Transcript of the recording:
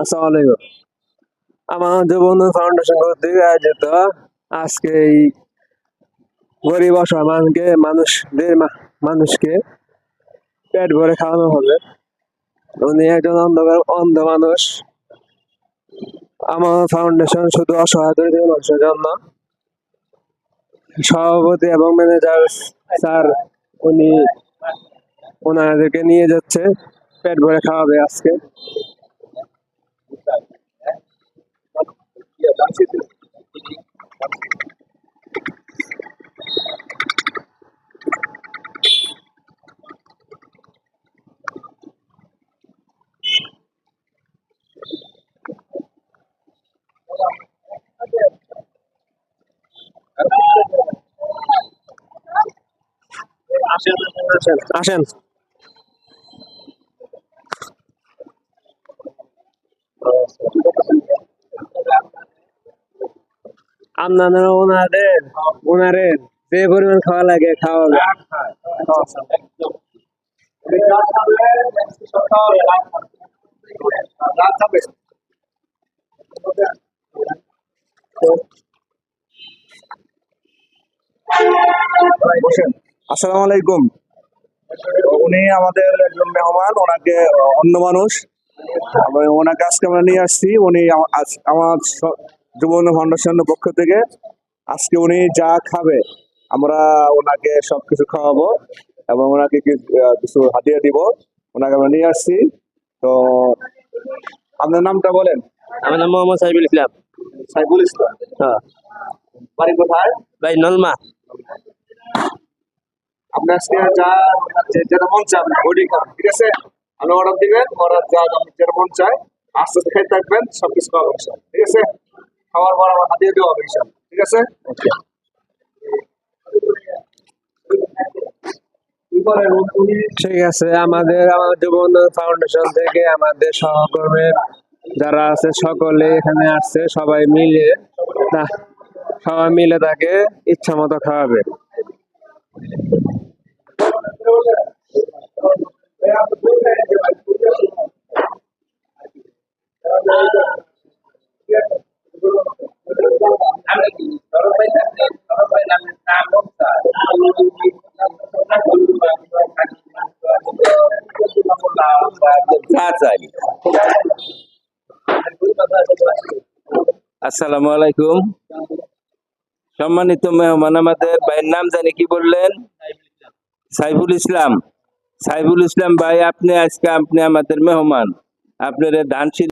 আসসালামু আলাইকুম। আমার যুববন্ধু ফাউন্ডেশন কর্তৃক আয়োজিত আজকে এই গরিব অসহায় মানুষকে পেট ভরে খাওয়ানো হবে। উনি একজন অন্ধ মানুষ। আমার ফাউন্ডেশন শুধু অসহায় দরিদ্র মানুষের জন্য। সভাপতি এবং ম্যানেজার স্যার উনি ওনাদেরকে নিয়ে যাচ্ছে, পেট ভরে খাওয়াবে আজকে। আসেন আসেন। আপনাদের ওনাদের যে পরিমাণ খাওয়া লাগে খাওয়াবে। বসেন। আসসালামু আলাইকুম। উনি আমাদের একজন মেহমান, ওনাকে অন্য মানুষ, ওনাকে আজকে আমরা নিয়ে আসছি। উনি আমার যুববন্ধু ফাউন্ডেশনের পক্ষ থেকে আজকে উনি যা খাবে আমরা ওনাকে সবকিছু খাওয়াবো এবং ওনাকে কিছু হাতিয়ে দিব। ওনাকে আমরা নিয়ে আসছি। তো আপনার নামটা বলেন। আমার নাম মোহাম্মদ সাইফুল ইসলাম। সাইফুল ইসলাম। হ্যাঁ, বাড়ি কোথায়? ভাই নলমা। আপনি আজকে যা যেটা মন চায় আপনি ওইটাই খাবেন, ঠিক আছে? আপনি অর্ডার দিবেন, অর্ডার যা আপনি যেটা মন চায় আস্তে আস্তে খেতে থাকবেন, সবকিছু পাবেন ইনশাআল্লাহ, ঠিক আছে? খাওয়ার পর আবার হাতিয়ে দেওয়া হবে ইনশাআল্লাহ, ঠিক আছে? ঠিক আছে, আমাদের যুববন্ধু ফাউন্ডেশন থেকে আমাদের সহকর্মী যারা আছে সকলে এখানে আসছে, সবাই মিলে তাকে ইচ্ছা মতো খাওয়াবে। আসসালামু আলাইকুম। সম্মানিত মেহমান, আমাদের ভাইয়ের নাম জানি কি বললেন? সাইফুল ইসলাম। সাইফুল ইসলাম ভাই, আপনি আজকে আমাদের মেহমান। আপনার ধান